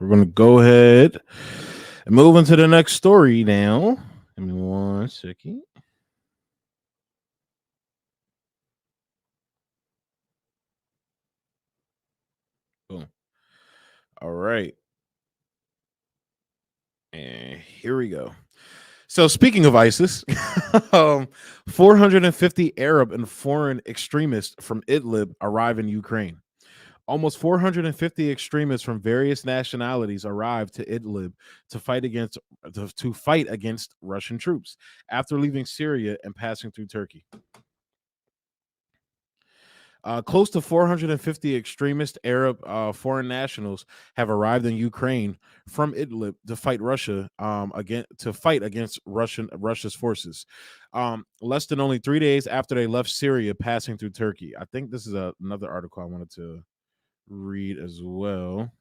going to go ahead and move into the next story now. Give me 1 second. Boom. All right. And here we go. So speaking of ISIS, 450 Arab and foreign extremists from Idlib arrive in Ukraine. Almost 450 extremists from various nationalities arrived to Idlib to fight against Russian troops after leaving Syria and passing through Turkey. Close to 450 extremist Arab foreign nationals have arrived in Ukraine from Idlib to fight against Russia's forces. Less than only 3 days after they left Syria, passing through Turkey. I think this is another article I wanted to read as well.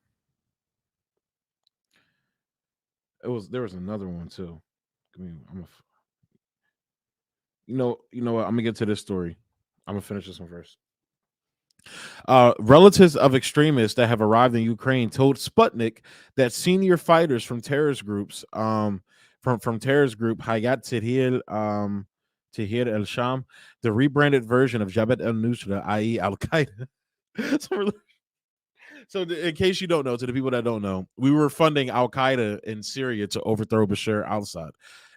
There was another one too. You know what? I'm gonna get to this story. I'm gonna finish this one first. Relatives of extremists that have arrived in Ukraine told Sputnik that senior fighters from terrorist groups, from terrorist group Hayat Tahrir al-Sham, the rebranded version of Jabhat al-Nusra, i.e. Al-Qaeda. So, in case you don't know, to the people that don't know, we were funding Al-Qaeda in Syria to overthrow Bashar al-Assad,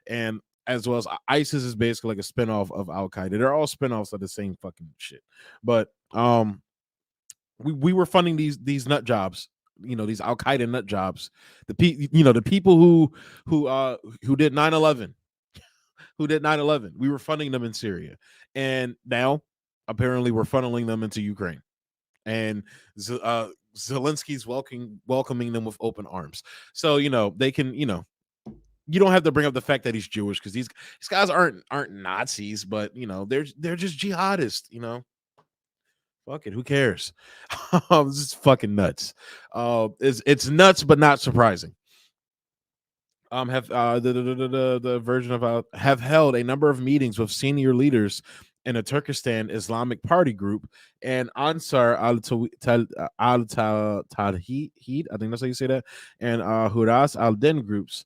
and as well as ISIS is basically like a spinoff of Al-Qaeda. They're all spinoffs of the same fucking shit, but we were funding these nut jobs, these Al-Qaeda nut jobs, the people who did 9/11, we were funding them in Syria, and now apparently we're funneling them into Ukraine, and Zelensky's welcoming them with open arms. So they can, you don't have to bring up the fact that he's Jewish, because these guys aren't Nazis, but they're just jihadists. Fuck it, who cares? This is fucking nuts. It's nuts, but not surprising. Have the version of have held a number of meetings with senior leaders in a Turkestan Islamic Party group and Ansar al-Tawhid, I think that's how you say that, and Huras al-Din groups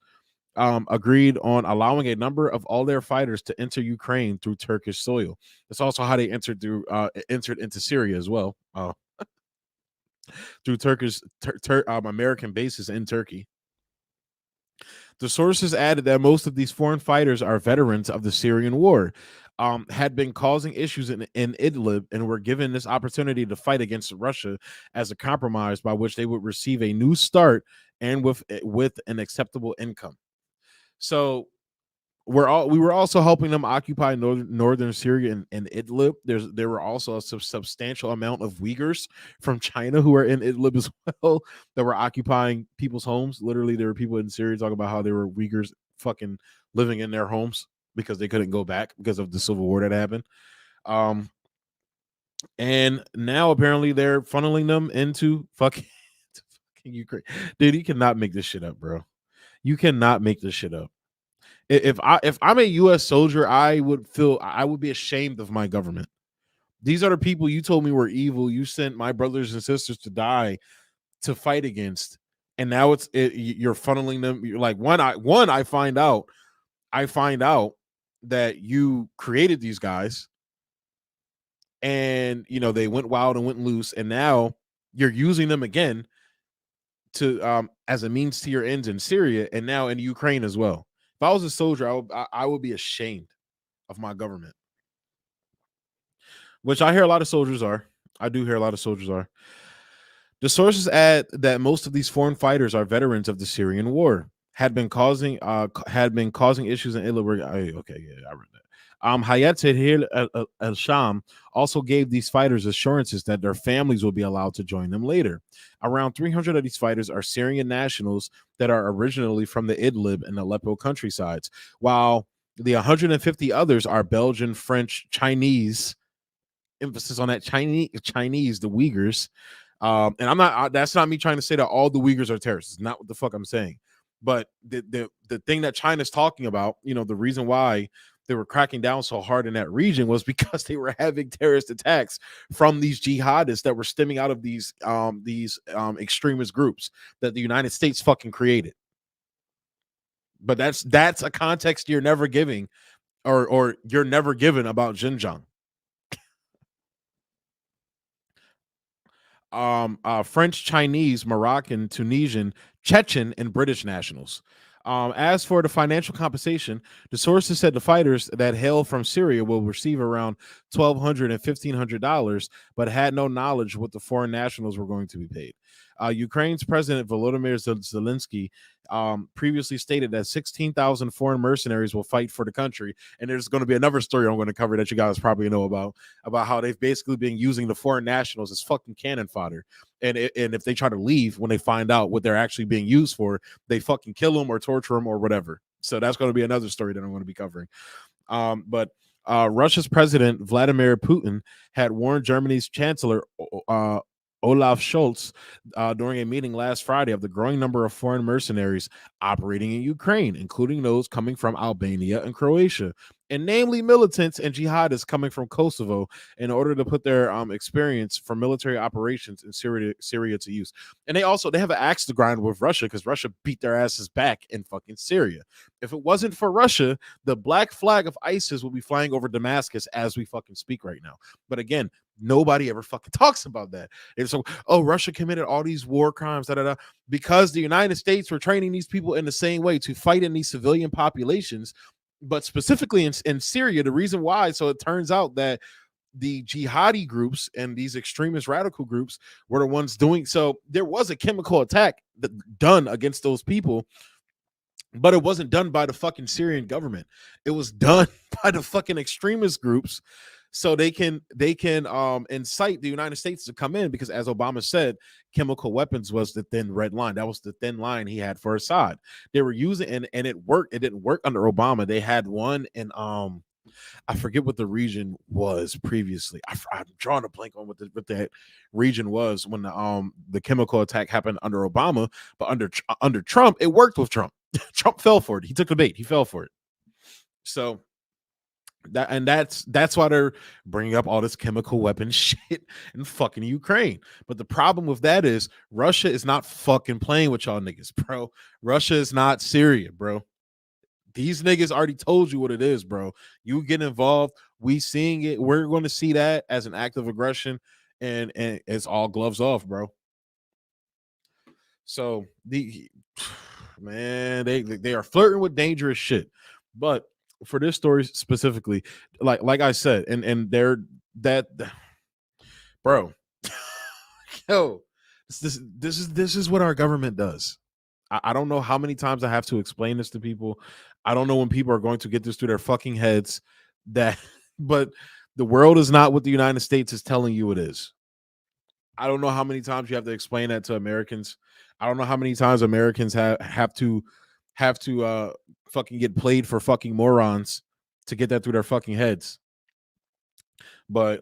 agreed on allowing a number of all their fighters to enter Ukraine through Turkish soil. That's also how they entered into Syria as well, through Turkish American bases in Turkey. The sources added that most of these foreign fighters are veterans of the Syrian war, had been causing issues in Idlib, and were given this opportunity to fight against Russia as a compromise by which they would receive a new start and with an acceptable income. So we were also helping them occupy northern Syria and Idlib. There were also a substantial amount of Uyghurs from China who are in Idlib as well that were occupying people's homes. Literally, there were people in Syria talking about how there were Uyghurs fucking living in their homes because they couldn't go back because of the civil war that happened. And now apparently they're funneling them into fucking Ukraine. Dude, you cannot make this shit up, bro. You cannot make this shit up. If I'm a U.S. soldier, I would be ashamed of my government. These are the people you told me were evil. You sent my brothers and sisters to die to fight against, and now you're funneling them. You're like, I find out that you created these guys, and they went wild and went loose, and now you're using them again to as a means to your ends in Syria and now in Ukraine as well. If I was a soldier, I would be ashamed of my government, which I hear a lot of soldiers are. I do hear a lot of soldiers are. The sources add that most of these foreign fighters are veterans of the Syrian war, had been causing issues in Idlib. Okay, yeah, I read that. Hayat Tahrir al-Sham also gave these fighters assurances that their families will be allowed to join them later. Around 300 of these fighters are Syrian nationals that are originally from the Idlib and Aleppo countrysides, while the 150 others are Belgian, French, Chinese, emphasis on that Chinese, the Uyghurs. And that's not me trying to say that all the Uyghurs are terrorists. It's not what the fuck I'm saying. But the thing that China's talking about, the reason why they were cracking down so hard in that region was because they were having terrorist attacks from these jihadists that were stemming out of these extremist groups that the United States fucking created. But that's a context you're never giving, or you're never given about Xinjiang. French, Chinese, Moroccan, Tunisian, Chechen, and British nationals. As for the financial compensation, the sources said the fighters that hail from Syria will receive around $1,200 and $1,500, but had no knowledge what the foreign nationals were going to be paid. Ukraine's President Volodymyr Zelensky previously stated that 16,000 foreign mercenaries will fight for the country. And there's going to be another story I'm going to cover that you guys probably know about how they've basically been using the foreign nationals as fucking cannon fodder. And if they try to leave when they find out what they're actually being used for, they fucking kill them or torture them or whatever. So that's going to be another story that I'm going to be covering. But Russia's President Vladimir Putin had warned Germany's Chancellor Olaf Scholz during a meeting last Friday of the growing number of foreign mercenaries operating in Ukraine, including those coming from Albania and Croatia, and namely militants and jihadists coming from Kosovo, in order to put their experience for military operations in Syria to use. And they have an axe to grind with Russia because Russia beat their asses back in fucking Syria. If it wasn't for Russia, the black flag of ISIS will be flying over Damascus as we fucking speak right now. But again, nobody ever fucking talks about that. And so, oh, Russia committed all these war crimes, because the United States were training these people in the same way to fight in these civilian populations, but specifically in Syria. The reason why, so it turns out that the jihadi groups and these extremist radical groups were the ones doing. So there was a chemical attack done against those people, but it wasn't done by the fucking Syrian government. It was done by the fucking extremist groups, so they can incite the United States to come in, because as Obama said, chemical weapons was the thin red line. That was the thin line he had for Assad. They were using, and it worked. It didn't work under Obama. They had one in I forget what the region was previously. I'm drawing a blank on what that region was when the chemical attack happened under Obama, but under Trump, it worked with Trump. Trump fell for it. He took the bait. He fell for it. So that's why they're bringing up all this chemical weapon shit in fucking Ukraine. But the problem with that is Russia is not fucking playing with y'all niggas, bro. Russia is not Syria, bro. These niggas already told you what it is, bro. You get involved, we seeing it. We're going to see that as an act of aggression, and it's all gloves off, bro. So the man, they are flirting with dangerous shit. But for this story specifically, like I said, and they're that bro, yo, this is what our government does. I don't know how many times I have to explain this to people. I don't know when people are going to get this through their fucking heads, that but the world is not what the United States is telling you it is. I don't know how many times you have to explain that to Americans. I don't know how many times Americans have to fucking get played for fucking morons to get that through their fucking heads. But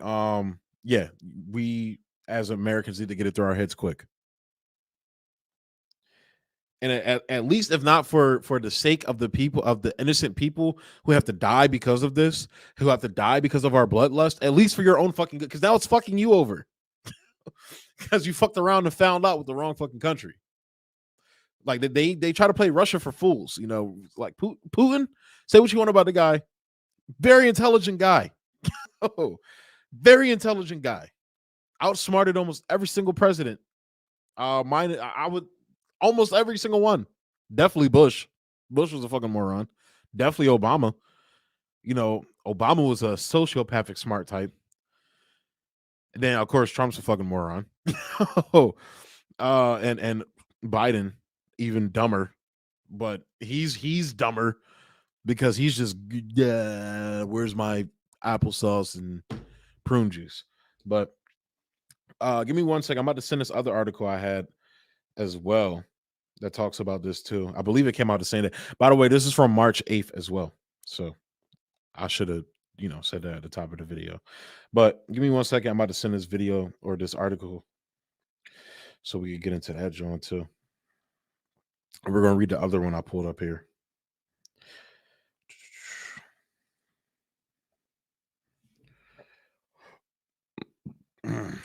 yeah, we as Americans need to get it through our heads quick. And at least, if not for the sake of the people, of the innocent people who have to die because of this, who have to die because of our bloodlust, at least for your own fucking good, because now it's fucking you over. Because you fucked around and found out with the wrong fucking country. Like they try to play Russia for fools, like Putin. Say what you want about the guy, very intelligent guy. Oh, very intelligent guy. Outsmarted almost every single president. I would almost every single one. Definitely Bush. Bush was a fucking moron. Definitely Obama. Obama was a sociopathic smart type. And then of course Trump's a fucking moron. And Biden even dumber, but he's dumber because he's just where's my applesauce and prune juice. But give me 1 second. I'm about to send this other article I had as well that talks about this too. I believe it came out the same day. By the way, this is from March 8th as well. So I should have, said that at the top of the video. But give me 1 second. I'm about to send this video or this article so we can get into that joint too. We're going to read the other one I pulled up here.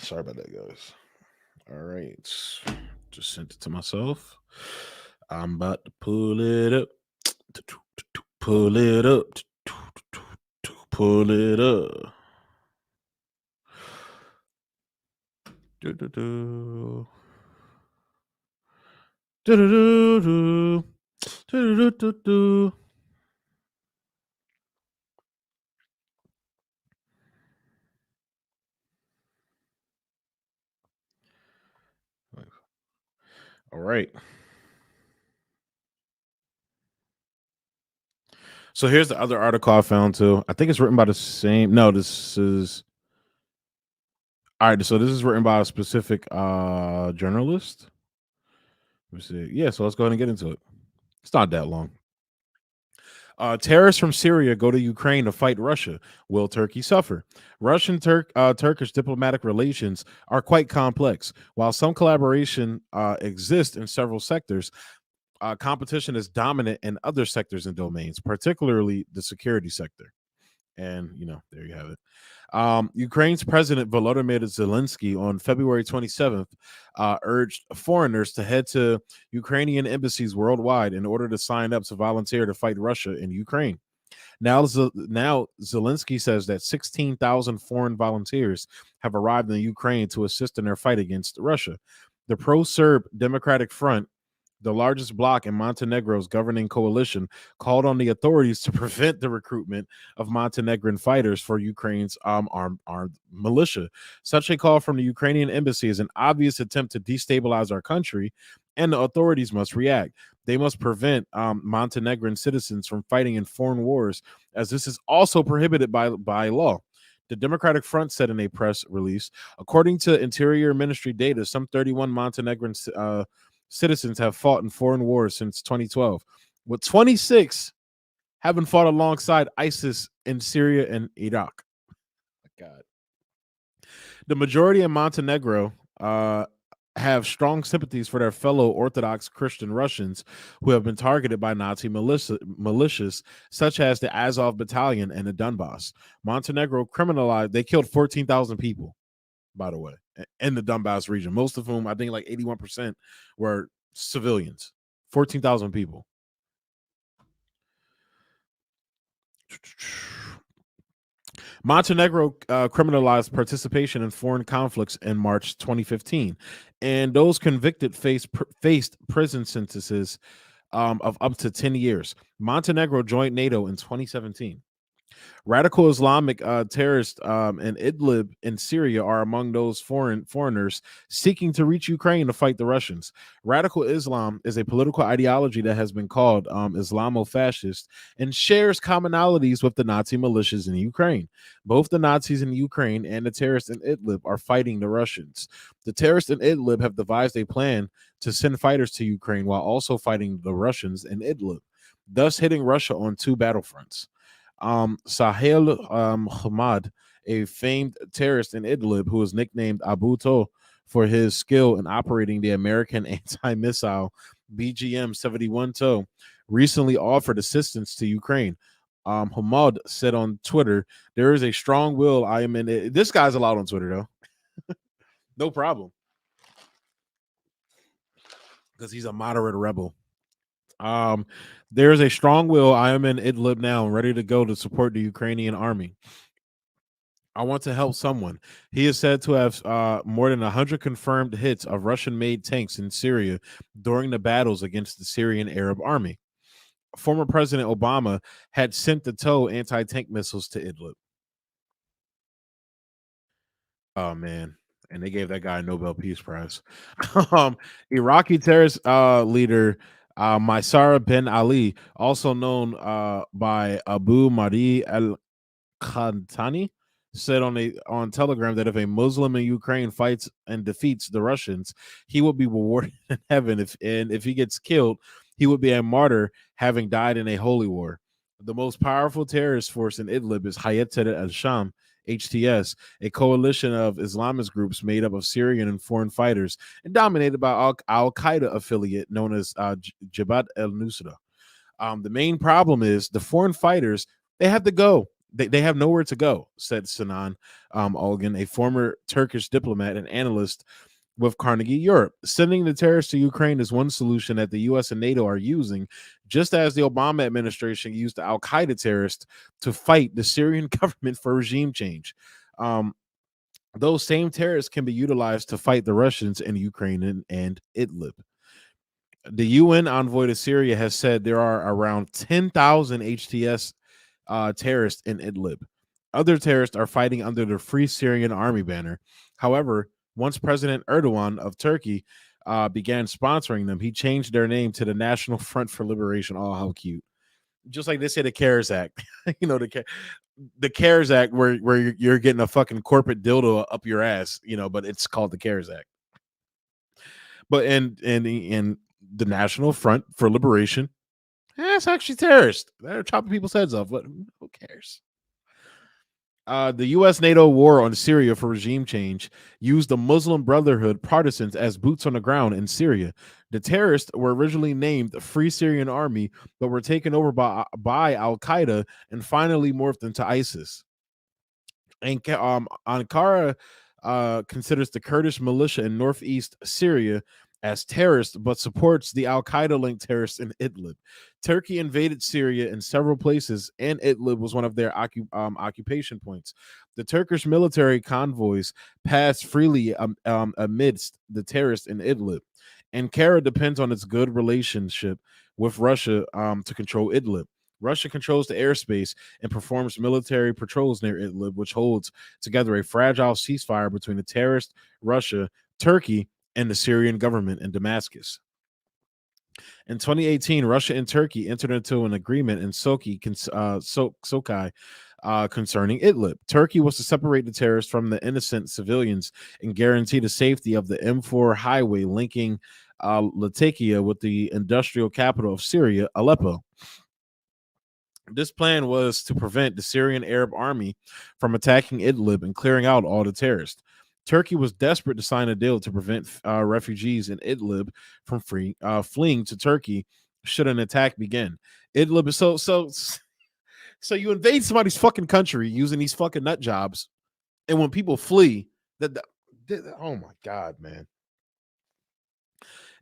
Sorry about that, guys. All right. Just sent it to myself. I'm about to pull it up. Pull it up. Pull it up. Do-do-do. Do-do-do-do. Do-do-do-do-do. All right. So here's the other article I found too. I think it's written by the same. No, this is all right. So this is written by a specific journalist. Let me see. Yeah, so let's go ahead and get into it. It's not that long. Terrorists from Syria go to Ukraine to fight Russia. Will Turkey suffer? Turkish diplomatic relations are quite complex. While some collaboration exists in several sectors, competition is dominant in other sectors and domains, particularly the security sector. And, there you have it. Ukraine's President Volodymyr Zelensky on February 27th urged foreigners to head to Ukrainian embassies worldwide in order to sign up to volunteer to fight Russia in Ukraine. Now Zelensky says that 16,000 foreign volunteers have arrived in Ukraine to assist in their fight against Russia. The pro-Serb Democratic Front, the largest bloc in Montenegro's governing coalition, called on the authorities to prevent the recruitment of Montenegrin fighters for Ukraine's armed militia. Such a call from the Ukrainian embassy is an obvious attempt to destabilize our country, and the authorities must react. They must prevent Montenegrin citizens from fighting in foreign wars, as this is also prohibited by law. The Democratic Front said in a press release, according to Interior Ministry data, some 31 Montenegrin citizens have fought in foreign wars since 2012, with 26 having fought alongside ISIS in Syria and Iraq. God. The majority in Montenegro have strong sympathies for their fellow Orthodox Christian Russians who have been targeted by Nazi militias such as the Azov Battalion and the Donbass. Montenegro criminalized, they killed 14,000 people, by the way, in the Donbass region, most of whom, I think like 81% were civilians. 14,000 people. Montenegro criminalized participation in foreign conflicts in March 2015, and those convicted faced prison sentences of up to 10 years. Montenegro joined NATO in 2017. Radical Islamic terrorists in Idlib in Syria are among those foreigners seeking to reach Ukraine to fight the Russians. Radical Islam is a political ideology that has been called Islamo-fascist and shares commonalities with the Nazi militias in Ukraine. Both the Nazis in Ukraine and the terrorists in Idlib are fighting the Russians. The terrorists in Idlib have devised a plan to send fighters to Ukraine while also fighting the Russians in Idlib, thus hitting Russia on two battlefronts. Sahel Hamad, a famed terrorist in Idlib who was nicknamed Abu To for his skill in operating the American anti-missile BGM-71 TOW, recently offered assistance to Ukraine. Hamad said on Twitter, "There is a strong will. I am in it." This guy's allowed on Twitter, though. No problem. Because he's a moderate rebel. There is a strong will. I am in Idlib now and ready to go to support the Ukrainian army. I want to help someone. He is said to have more than 100 confirmed hits of Russian-made tanks in Syria during the battles against the Syrian Arab army. Former President Obama had sent the TOW anti-tank missiles to Idlib. Oh, man. And they gave that guy a Nobel Peace Prize. Iraqi terrorist leader Maisara bin Ali, also known by Abu Mahdi al-Qantani, said on Telegram that if a Muslim in Ukraine fights and defeats the Russians, he will be rewarded in heaven. If he gets killed, he would be a martyr, having died in a holy war. The most powerful terrorist force in Idlib is Hayat Tahrir al-Sham, HTS, a coalition of Islamist groups made up of Syrian and foreign fighters and dominated by Al-Qaeda affiliate known as Jabhat al-Nusra. The main problem is the foreign fighters, they have to go. They have nowhere to go, said Sinan Olgan, a former Turkish diplomat and analyst with Carnegie Europe. Sending the terrorists to Ukraine is one solution that the US and NATO are using, just as the Obama administration used the Al-Qaeda terrorists to fight the Syrian government for regime change. Those same terrorists can be utilized to fight the Russians in Ukraine and Idlib. The UN envoy to Syria has said there are around 10,000 HTS terrorists in Idlib. Other terrorists are fighting under the Free Syrian Army banner. However, once President Erdogan of Turkey began sponsoring them, he changed their name to the National Front for Liberation. Oh, how cute. Just like they say the CARES Act. The CARES Act where you're getting a fucking corporate dildo up your ass, but it's called the CARES Act. But in the National Front for Liberation, it's actually terrorists. They're chopping people's heads off. But who cares? The U.S. NATO war on Syria for regime change used the Muslim Brotherhood partisans as boots on the ground in Syria. The terrorists were originally named Free Syrian Army, but were taken over by Al-Qaeda and finally morphed into ISIS. And Ankara considers the Kurdish militia in northeast Syria as terrorists, but supports the Al-Qaeda-linked terrorists in Idlib. Turkey invaded Syria in several places, and Idlib was one of their occupation points. The Turkish military convoys passed freely amidst the terrorists in Idlib. Ankara depends on its good relationship with Russia to control Idlib. Russia controls the airspace and performs military patrols near Idlib, which holds together a fragile ceasefire between the terrorist Russia, Turkey, and the Syrian government in Damascus. In 2018, Russia and Turkey entered into an agreement in Sochi concerning Idlib. Turkey was to separate the terrorists from the innocent civilians and guarantee the safety of the M4 highway linking Latakia with the industrial capital of Syria, Aleppo. This plan was to prevent the Syrian Arab army from attacking Idlib and clearing out all the terrorists. Turkey was desperate to sign a deal to prevent refugees in Idlib from fleeing to Turkey should an attack begin. Idlib is so you invade somebody's fucking country using these fucking nut jobs, and when people flee, oh my god, man.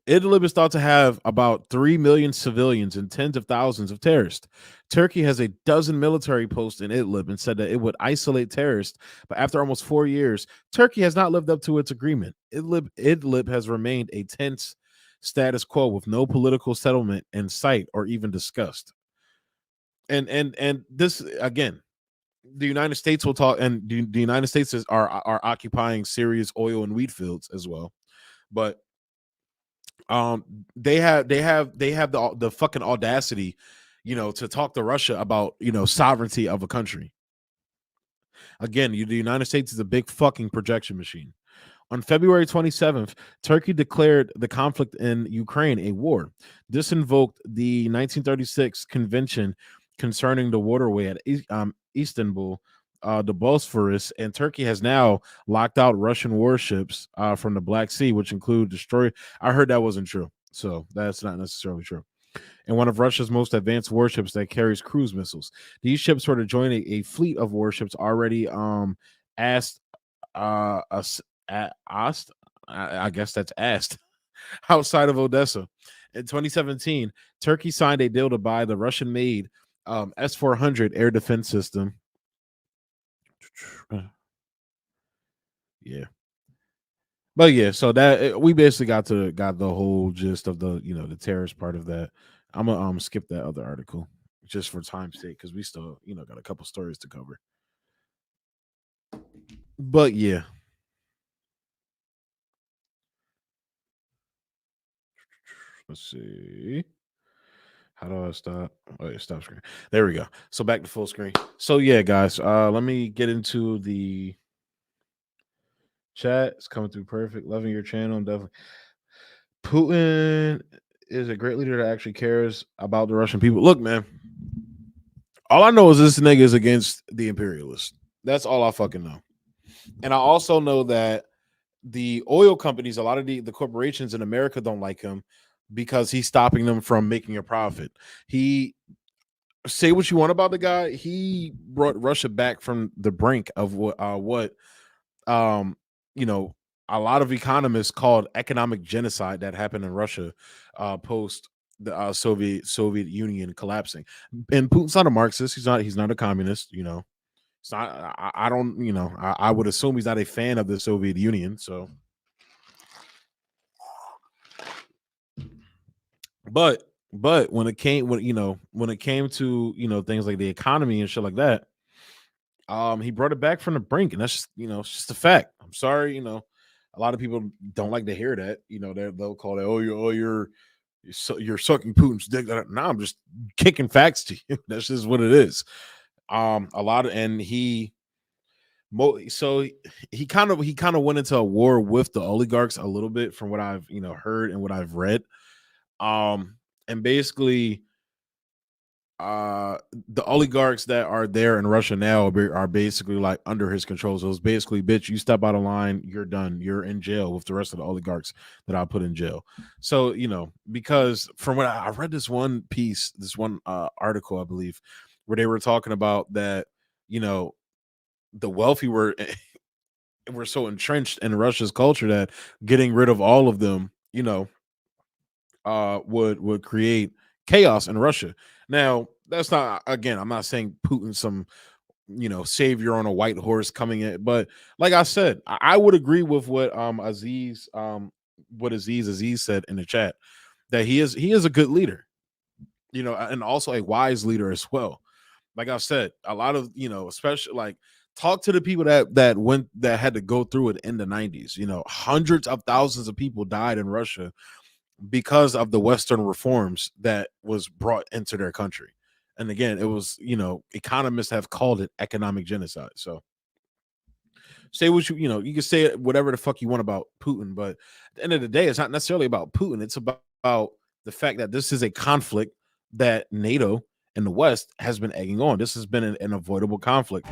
Idlib is thought to have about 3 million civilians and tens of thousands of terrorists. Turkey has a dozen military posts in Idlib and said that it would isolate terrorists, but after almost 4 years, Turkey has not lived up to its agreement. Idlib has remained a tense status quo with no political settlement in sight or even discussed. And this again, the United States will talk, and the United States are occupying Syria's oil and wheat fields as well, but they have the fucking audacity, to talk to Russia about sovereignty of a country. Again, the United States is a big fucking projection machine. On February 27th, Turkey declared the conflict in Ukraine a war. This invoked the 1936 convention concerning the waterway at Istanbul, the Bosphorus, and Turkey has now locked out Russian warships from the Black Sea, which include destroy. I heard that wasn't true, so that's not necessarily true. And one of Russia's most advanced warships that carries cruise missiles. These ships were to join a fleet of warships already asked. I guess that's asked outside of Odessa. In 2017, Turkey signed a deal to buy the Russian-made S-400 air defense system. Yeah, but yeah, so that we basically got the whole gist of the the terrorist part of that. I'm gonna skip that other article just for time's sake because we still got a couple stories to cover. But yeah, let's see. How do I stop? Oh, yeah, stop screen. There we go. So back to full screen. So yeah, guys, let me get into the chat. It's coming through perfect. Loving your channel. Definitely. Putin is a great leader that actually cares about the Russian people. Look, man, all I know is this nigga is against the imperialists. That's all I fucking know. And I also know that the oil companies, a lot of the corporations in America don't like him because he's stopping them from making a profit. say what you want about the guy. He brought Russia back from the brink of what um you know a lot of economists called economic genocide that happened in Russia post the Soviet Union collapsing. And Putin's not a Marxist. He's not a communist. It's not. I don't. I would assume he's not a fan of the Soviet Union. So, but when it came to things like the economy and shit like that, he brought it back from the brink, and that's just it's just a fact. I'm sorry. A lot of people don't like to hear that. They'll call it, oh, you're sucking Putin's dick. No, I'm just kicking facts to you. That's just what it is. A lot of and he so he kind of went into a war with the oligarchs a little bit, from what I've heard and what I've read. And basically, the oligarchs that are there in Russia now are basically like under his control. So it's basically, bitch, you step out of line, you're done. You're in jail with the rest of the oligarchs that I put in jail. So because from what I read, this one piece, this one article, I believe, where they were talking about that, the wealthy were so entrenched in Russia's culture that getting rid of all of them, would create chaos in Russia. Now, that's not, again, I'm not saying Putin's some savior on a white horse coming in, but like I said, I would agree with what Aziz said in the chat, that he is a good leader, and also a wise leader as well. Like I said, a lot of especially like, talk to the people that had to go through it in the 90s. Hundreds of thousands of people died in Russia because of the Western reforms that was brought into their country. And again, it was, economists have called it economic genocide. So say what you can say whatever the fuck you want about Putin, but at the end of the day, it's not necessarily about Putin. It's about the fact that this is a conflict that NATO and the West has been egging on. This has been an avoidable conflict.